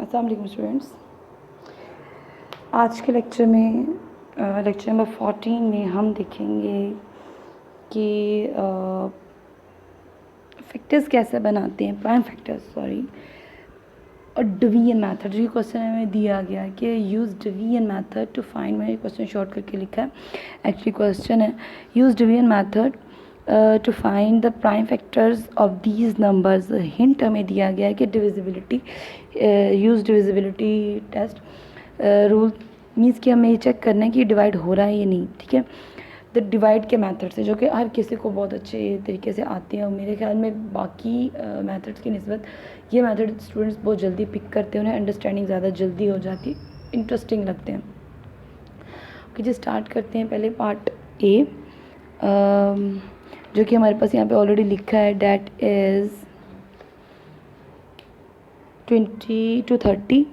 अस्सलाम वालेकुम स्टूडेंट्स। आज के लेक्चर नंबर 14 में हम देखेंगे कि फैक्टर्स कैसे बनाते हैं, प्राइम फैक्टर्स और डिवीजन मेथड। जो क्वेश्चन हमें दिया गया कि use division method to find, मैंने क्वेश्चन शॉर्ट करके लिखा है, एक्चुअली क्वेश्चन है use division method to find the prime factors of these numbers. Hint हमें दिया गया है कि divisibility, use divisibility test rule means कि हमें ये चेक करना है कि डिवाइड हो रहा है या नहीं। ठीक है, द डिवाइड के मेथड से, जो कि हर किसी को बहुत अच्छे तरीके से आते हैं और मेरे ख्याल में बाकी मेथड्स की निस्बत ये मेथड स्टूडेंट्स बहुत जल्दी पिक करते हैं, उन्हें अंडरस्टैंडिंग ज़्यादा जल्दी हो जाती, इंटरेस्टिंग लगते हैं। ओके जी, स्टार्ट करते हैं पहले पार्ट ए, जो कि हमारे पास यहाँ पे ऑलरेडी लिखा है, that is 20 to 30।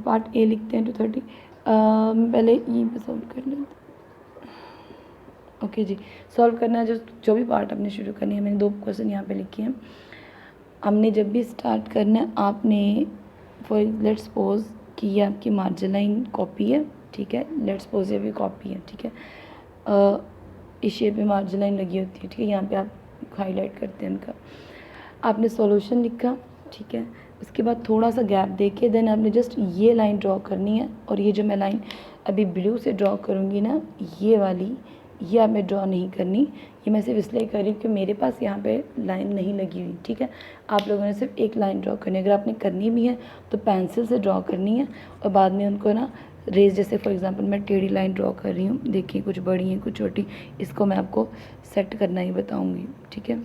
Part A लिखते हैं 230। पहले ये सॉल्व कर लें। ओके जी, सॉल्व करना है जो भी पार्ट आपने शुरू करनी है। मैंने 2 क्वेश्चन यहाँ पे लिखे हैं। हमने जब भी स्टार्ट करना है, आपने फॉर लेट्स सपोज कि ये आपकी मार्जिन कॉपी है। ठीक है, लेट्स सपोज ये भी कॉपी है। ठीक है, इस शेप में मार्जिन लाइन लगी होती है। ठीक है, यहाँ पे आप हाईलाइट करते हैं इनका। आपने सॉल्यूशन लिखा, ठीक है, उसके बाद थोड़ा सा गैप देके देन आपने जस्ट ये लाइन ड्रॉ करनी है। और ये जो मैं लाइन अभी ब्लू से ड्रॉ करूँगी ना, ये वाली, ये आप मैं ड्रॉ नहीं करनी। ये मैं सिर्फ इसलिए कर रही हूँ कि मेरे पास यहाँ पे लाइन नहीं लगी हुई। ठीक है, आप लोगों ने सिर्फ एक लाइन ड्रॉ करनी है। अगर आपने करनी भी है तो पेंसिल से ड्रॉ करनी है और बाद में उनको ना रेज, जैसे फॉर एग्जांपल मैं टेढ़ी लाइन ड्रॉ कर रही हूँ, देखिए कुछ बड़ी हैं कुछ छोटी, इसको मैं आपको सेट करना ही बताऊँगी। ठीक है,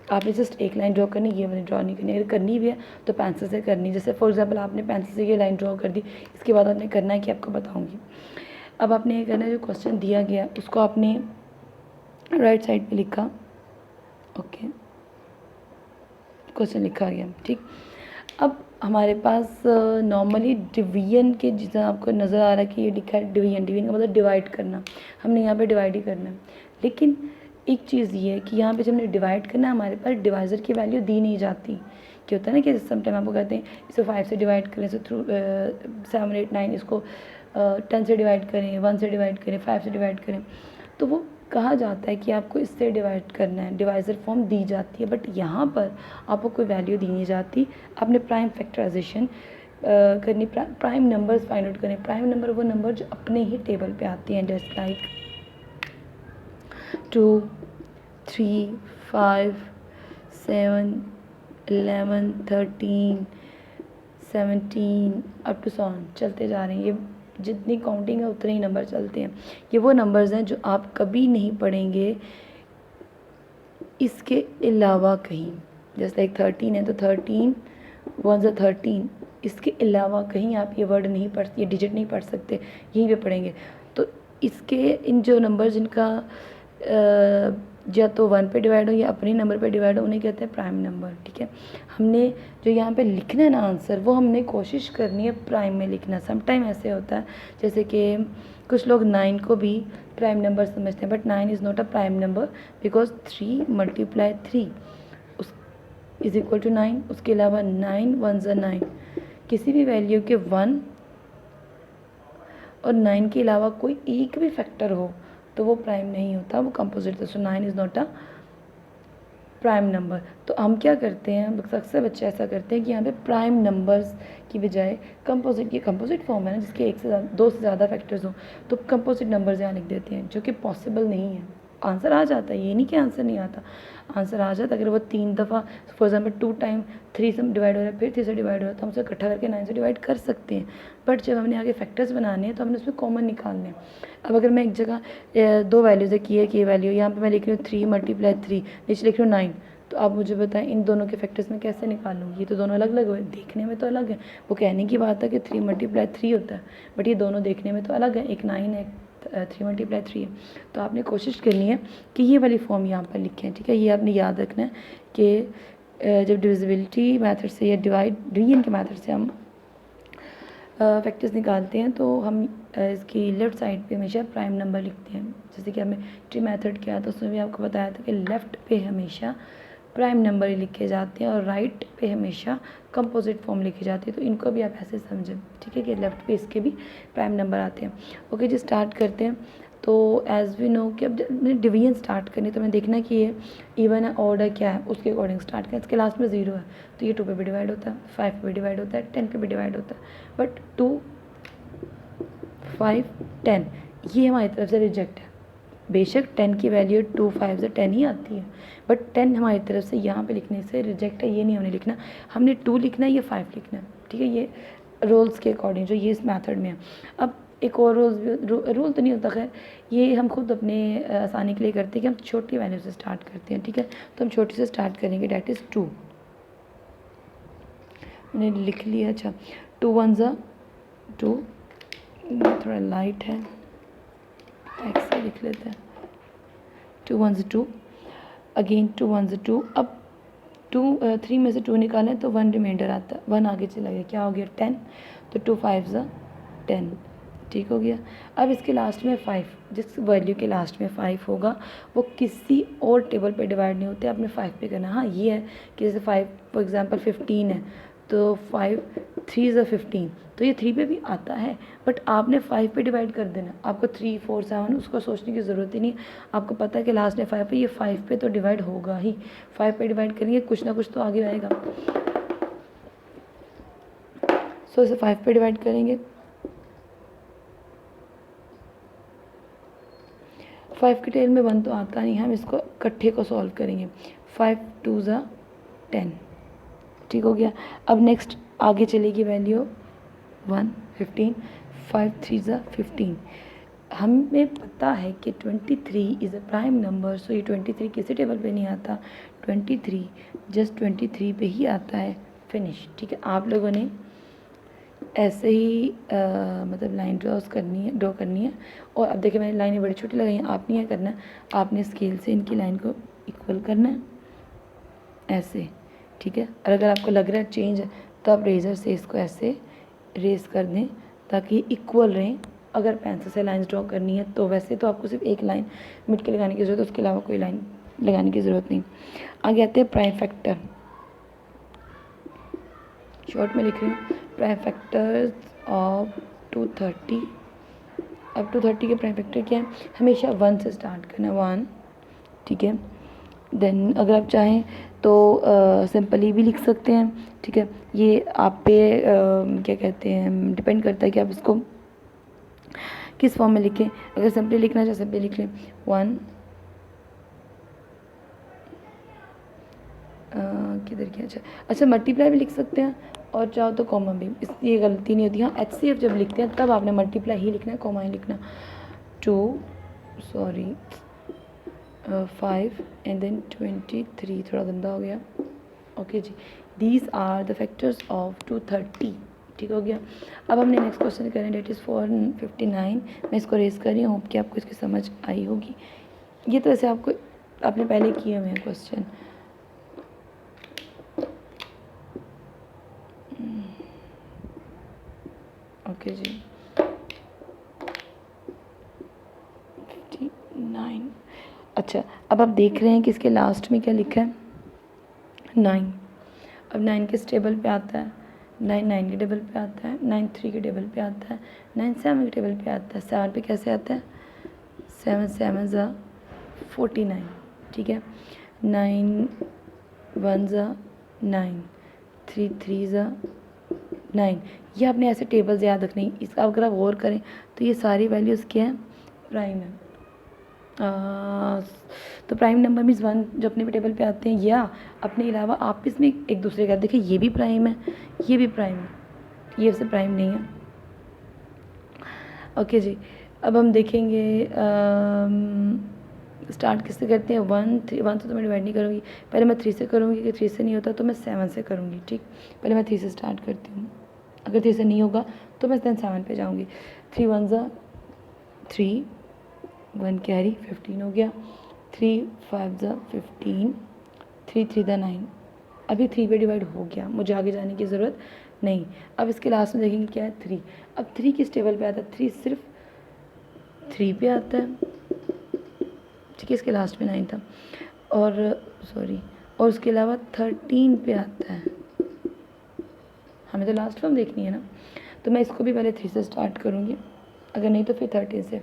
आपने जस्ट एक लाइन ड्रॉ करनी, ये वाली ड्रॉ नहीं करनी। अगर करनी भी है तो पेंसिल से करनी। जैसे फॉर एग्जांपल आपने पेंसिल से ये लाइन ड्रॉ कर दी, इसके बाद आपने करना है कि आपको बताऊंगी। अब आपने ये करना है, जो क्वेश्चन दिया गया उसको आपने राइट साइड पे लिखा। ओके, क्वेश्चन लिखा गया। ठीक, अब हमारे पास नॉर्मली डिवीजन के, जितना आपको नज़र आ रहा है कि ये लिखा है डिवीजन, डिवीजन का मतलब डिवाइड करना, हमने यहाँ पे डिवाइड ही करना है। लेकिन एक चीज़ ये है कि यहाँ पे जब हमने डिवाइड करना है, हमारे पास डिवाइज़र की वैल्यू दी नहीं जाती। क्या होता है ना कि समटाइम आपको कहते हैं इसको 5 से डिवाइड करें, इसको थ्रू 7 8 9, इसको 10 से डिवाइड करें, 1 से डिवाइड करें, 5 से डिवाइड करें, तो वो कहा जाता है कि आपको इससे डिवाइड करना है, डिवाइज़र फॉर्म दी जाती है। बट यहाँ पर आपको कोई वैल्यू दी नहीं जाती। आपने प्राइम फैक्टराइजेशन करनी, प्राइम नंबर्स फाइंड आउट करें। प्राइम नंबर वो नंबर जो अपने ही टेबल पे आते हैं, जस्ट लाइक 2 3 5 7 11 13 17 अप टू 100 चलते जा रहे हैं। ये जितनी काउंटिंग है उतने ही नंबर चलते हैं। ये वो नंबर्स हैं जो आप कभी नहीं पढ़ेंगे इसके अलावा कहीं। जैसे लाइक 13 है तो 13 1 ज़ा 13, इसके अलावा कहीं आप ये वर्ड नहीं पढ़, ये डिजिट नहीं पढ़ सकते, यहीं पे पढ़ेंगे। तो इसके इन जो नंबर जिनका या तो 1 पे डिवाइड हो या अपने नंबर पे डिवाइड हो, उन्हें कहते हैं प्राइम नंबर। ठीक है, हमने जो यहाँ पे लिखना है ना आंसर, वो हमने कोशिश करनी है प्राइम में लिखना। समटाइम ऐसे होता है जैसे कि कुछ लोग 9 को भी प्राइम नंबर समझते हैं, but 9 is not a prime number because 3 × 3 is equal to 9। उसके अलावा 9 1 ज़ा 9, किसी भी वैल्यू के 1 और 9 के अलावा कोई एक भी फैक्टर हो तो वो प्राइम नहीं होता, वो कंपोजिट था। सो 9 is not a prime number. तो हम क्या करते हैं, अक्सर बच्चे ऐसा करते हैं कि यहाँ पे प्राइम नंबर्स की बजाय कंपोजिट, ये कंपोजिट फॉर्म है ना जिसके 1 से 2 से ज़्यादा फैक्टर्स हो, तो कंपोजिट नंबर्स यहाँ लिख देते हैं, जो कि पॉसिबल नहीं है। आंसर आ जाता है, ये नहीं कि आंसर नहीं आता, आंसर आ जाता। अगर वो 3 दफ़ा फॉर एग्जाम्पल 2 टाइम 3 से डिवाइड हो रहा है, फिर 3 से डिवाइड हो रहा है, तो हम उसे इकट्ठा करके 9 से डिवाइड कर सकते हैं। बट जब हमने आगे फैक्टर्स बनाने हैं तो हमने उसमें कॉमन निकालने हैं। अब अगर मैं एक जगह 2 वैल्यूज़ है, की है कि वैल्यू, यहाँ पे मैं लिख रही हूँ 3 × 3, नीचे लिख रही हूँ 9, तो आप मुझे बताएं इन दोनों के फैक्टर्स में कैसे निकालूँ। ये तो दोनों अलग अलग हुए, देखने में तो अलग है। वो कहने की बात है कि 3 × 3 होता है, बट ये दोनों देखने में तो अलग है, एक 9 है, 3 × 3 है। तो आपने कोशिश करनी है कि ये वाली फॉर्म यहाँ पर लिखें। ठीक है, ये आपने याद रखना है कि जब डिविजिबिलिटी मेथड से या डिवीजन के मेथड से हम फैक्टर्स निकालते हैं तो हम इसकी लेफ़्ट साइड पे हमेशा प्राइम नंबर लिखते हैं। जैसे कि हमें ट्री मेथड किया तो उसमें भी आपको बताया था कि लेफ़्ट पे हमेशा प्राइम नंबर ही लिखे जाते हैं और राइट पे हमेशा कंपोजिट फॉर्म लिखी जाती है। तो इनको भी आप ऐसे समझें, ठीक है, कि लेफ्ट पे इसके भी प्राइम नंबर आते हैं। ओके जी, स्टार्ट करते हैं। तो एज वी नो कि अब जब डिवीजन स्टार्ट करनी तो हमें देखना कि ये इवन है ऑड है क्या है, उसके अकॉर्डिंग स्टार्ट करें। इसके लास्ट में 0 है तो ये 2 पे भी डिवाइड होता है, 5 पे भी डिवाइड होता है, 10 पे भी डिवाइड होता है। बट 2, 5, 10 ये हमारी तरफ से रिजेक्ट है। बेशक 10 की वैल्यू 2, 5 से 10 ही आती है, बट 10 हमारी तरफ से यहाँ पे लिखने से रिजेक्ट है। ये नहीं हमने लिखना, हमने 2 लिखना है, ये 5 लिखना है, ठीक है। ये रोल्स के अकॉर्डिंग जो ये इस मेथड में है। अब एक और रूल तो नहीं होता, खैर ये हम खुद अपने आसानी के लिए करते हैं कि हम छोटी वैल्यू से स्टार्ट करते हैं, ठीक है। तो हम छोटी से स्टार्ट करेंगे, डैट इज़ 2। मैंने लिख लिया, अच्छा 2 1 ज़ा 2, थोड़ा लाइट है, एक्स से लिख लेते हैं। 2 1 ज़ा 2, अगेन 2 1 ज़ा 2। अब 3 में से 2 निकालें तो 1 रिमाइंडर आता है, 1 आगे चला गया, क्या हो गया 10। तो 2 5 ज़ा 10, ठीक हो गया। अब इसके लास्ट में 5, जिस वैल्यू के लास्ट में 5 होगा वो किसी और टेबल पे डिवाइड नहीं होते, आपने 5 पे करना। हाँ ये है कि जैसे 5 फॉर एग्जांपल 15 है तो 5 3 ज़ा 15, तो ये 3 पे भी आता है, बट आपने 5 पे डिवाइड कर देना। आपको 3 4 7 उसको सोचने की ज़रूरत ही नहीं, आपको पता है कि लास्ट में 5 पे, ये 5 पे तो डिवाइड होगा ही। 5 पे डिवाइड करेंगे कुछ ना कुछ तो आगे आएगा, सो इसे 5 पे डिवाइड करेंगे। 5 के टेल में 1 तो आता नहीं है, हम इसको इकट्ठे को सॉल्व करेंगे। 5 2 ज़ा 10, ठीक हो गया। अब नेक्स्ट आगे चलेगी वैल्यू 1 15, 5 3 ज़ा 15। हमें पता है कि 23 इज़ अ प्राइम नंबर, सो ये 23 किसी टेबल पे नहीं आता, 23 जस्ट 23 पे ही आता है, फिनिश, ठीक है। आप लोगों ने ऐसे ही मतलब लाइन ड्रॉ करनी है। और अब देखिए मैंने लाइनें बड़ी छोटी लगाई हैं, आपने क्या करना है, आपने स्केल से इनकी लाइन को इक्वल करना है ऐसे, ठीक है। और अगर आपको लग रहा है चेंज है तो आप रेजर से इसको ऐसे रेस कर दें ताकि इक्वल रहें। अगर पेंसिल से लाइन ड्रॉ करनी है तो वैसे तो आपको सिर्फ एक लाइन मिट के लगाने की ज़रूरत है, उसके अलावा कोई लाइन लगाने की ज़रूरत नहीं। आगे आते हैं प्राइम फैक्टर, शॉर्ट में लिख रही हूँ, प्राइम फैक्टर्स ऑफ 230। अब 230 के प्राइम फैक्टर क्या है, हमेशा 1 से स्टार्ट करना, 1, ठीक है। देन अगर आप चाहें तो सिंपली भी लिख सकते हैं, ठीक है। ये आप पे क्या कहते हैं, डिपेंड करता है कि आप इसको किस फॉर्म में लिखें। अगर सिंपली लिखना चाहे सिंपली लिख लें 1, किधर किया, अच्छा मल्टीप्लाई भी लिख सकते हैं और चाहो तो कॉमा भी, इसलिए गलती नहीं होती। हाँ HCF जब लिखते हैं तब आपने मल्टीप्लाई ही लिखना है, कॉमा ही लिखना। 5 एंड देन 23, थोड़ा गंदा हो गया, ओके जी। These are the factors of 230, ठीक हो गया। अब हमने नेक्स्ट क्वेश्चन करें, डेट इज़ 459। मैं इसको रेस कर रही हूँ, होप कि आपको इसकी समझ आई होगी। ये तो ऐसे आपने पहले किए हुए हैं क्वेश्चन। ओके जी, 59। अच्छा अब आप देख रहे हैं कि इसके लास्ट में क्या लिखा है, 9। अब 9 किस टेबल पे आता है, 9 9 के टेबल पे आता है, 9 3 के टेबल पे आता है, 9 7 के टेबल पे आता है। 7 पे कैसे आता है, 7 7 ज़ा 49, ठीक है। 9 1 ज़ा 9, 3 3 ज़ा 9। ये आपने ऐसे टेबल्स याद रखनी, इसका अगर आप गौर करें तो ये सारी वैल्यूज़ क्या है, प्राइम है। तो प्राइम नंबर मीन्स 1 जो अपने टेबल पे आते हैं, या अपने अलावा आप इसमें एक दूसरे का देखिए, ये भी प्राइम है, ये भी प्राइम है, ये वैसे प्राइम नहीं है। ओके जी, अब हम देखेंगे स्टार्ट किससे करते हैं, 1 से तो मैं डिवाइड नहीं करूँगी, पहले मैं 3 से करूँगी, कि 3 से नहीं होता तो मैं 7 से करूँगी, ठीक। पहले मैं 3 से स्टार्ट करती हूँ, अगर 3 से नहीं होगा तो मैं 7 पे जाऊँगी। 3 1 ज़ा 3, 1 कैरी 15 हो गया। 3 5 ज़ा 15, 3 3 ज़ा 9। अभी 3 पे डिवाइड हो गया, मुझे आगे जाने की ज़रूरत नहीं। अब इसके लास्ट में देखेंगे क्या है, 3। अब 3 किस टेबल पे आता है, 3 सिर्फ 3 पे आता है, ठीक है। इसके लास्ट में 9 था, और सॉरी और उसके अलावा 13 पे आता है, हमें तो लास्ट फॉर्म देखनी है ना, तो मैं इसको भी पहले 3 से स्टार्ट करूँगी, अगर नहीं तो फिर 13 से।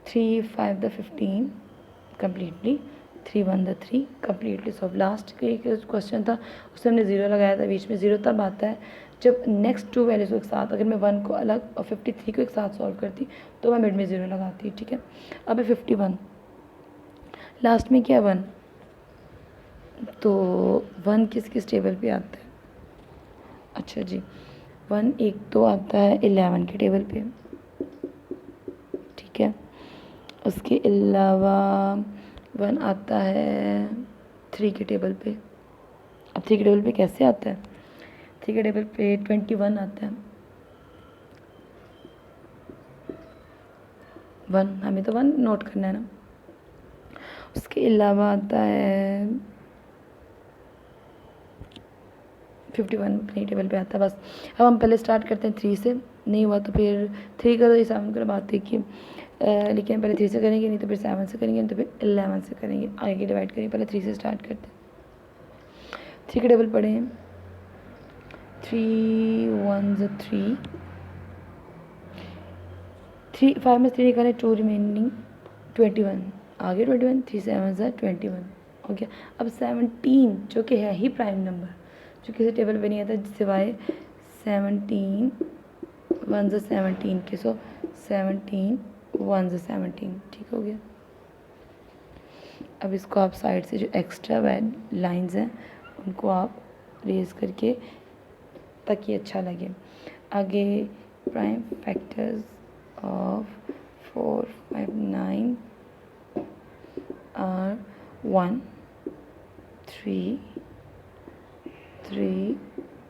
3 5 the 15 completely, 3 1 the 3 completely solve. Last के एक क्वेश्चन था उसमें हमने 0 लगाया था बीच में। 0 तब आता है जब नेक्स्ट 2 वैल्यूज़ को एक साथ, अगर मैं 1 को अलग और 53 को एक साथ सॉल्व करती तो मैं मिड में 0 लगाती, ठीक है। अब है 51, लास्ट में क्या 1, तो 1 किस किस टेबल पे आता है? अच्छा जी, 1 एक तो आता है 11 के टेबल पे, ठीक है। उसके अलावा 1 आता है 3 के टेबल पे। अब 3 के टेबल पे कैसे आता है? 3 के टेबल पे 21 आता है। 1 हमें तो 1 नोट करना है ना। उसके अलावा आता है 51 अपनी टेबल पे आता है। बस अब हम पहले स्टार्ट करते हैं 3 से, नहीं हुआ तो फिर 3 करो, ये 7 करो, बात देखिए। लेकिन पहले 3 से करेंगे, नहीं तो फिर 7 से करेंगे, नहीं तो फिर 11 से करेंगे। आगे डिवाइड करेंगे, पहले 3 से स्टार्ट करते हैं। 3 के टेबल पढ़े हैं, 3 1 3, 5 में 3 निकाले, 2 रिमेनिंग 21, आगे 21, 3 7 21 हो गया। अब 17 जो कि है ही प्राइम नंबर, जो किसी टेबल पे नहीं आता सिवाय 17 1 17 के, सो 17 1 17, ठीक हो गया। अब इसको आप साइड से जो एक्स्ट्रा लाइंस हैं उनको आप रेज करके ताकि अच्छा लगे। आगे प्राइम फैक्टर्स ऑफ 4 5 9 आर 1 3 3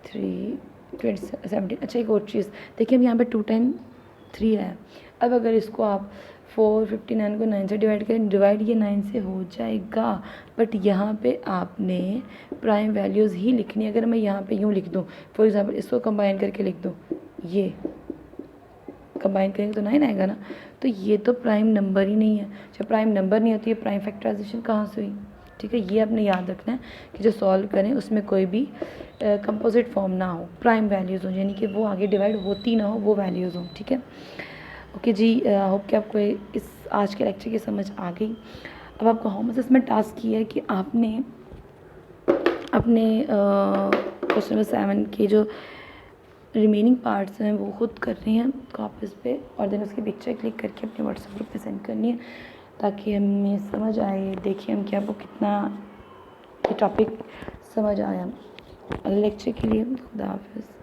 3 17। अच्छा एक और चीज़ देखिए, अब यहाँ पे 2 टाइम 3 है। अब अगर इसको आप 459 को 9 से डिवाइड करें, डिवाइड ये 9 से हो जाएगा, बट यहाँ पे आपने प्राइम वैल्यूज़ ही लिखनी है। अगर मैं यहाँ पे यूँ लिख दूँ, फॉर एग्जांपल इसको कंबाइन करके लिख दूँ, ये कंबाइन करेंगे तो 9 आएगा ना, तो ये तो प्राइम नंबर ही नहीं है। जब प्राइम नंबर नहीं होती है, प्राइम फैक्टराइजेशन कहाँ से हुई? ठीक है, ये आपने याद रखना है कि जो सॉल्व करें उसमें कोई भी कंपोजिट फॉर्म ना हो, प्राइम वैल्यूज़ हो, यानी कि वो आगे डिवाइड होती ना हो, वो वैल्यूज़ हो, ठीक है। ओके जी, होप कि आपको इस आज के लेक्चर की समझ आ गई। अब आपका होमवर्क इसमें टास्क ये है कि आपने अपने क्वेश्चन नंबर 7 के जो रिमेनिंग पार्ट्स हैं वो खुद कर रही हैं कापीज़ पे, और देन उसकी पिक्चर क्लिक करके अपने व्हाट्सएप ग्रुप पे सेंड करनी है ताकि हमें समझ आए। देखिए हम क्या, वो कितना ये टॉपिक समझ आया। अगले लेक्चर के लिए खुदा हाफिज़।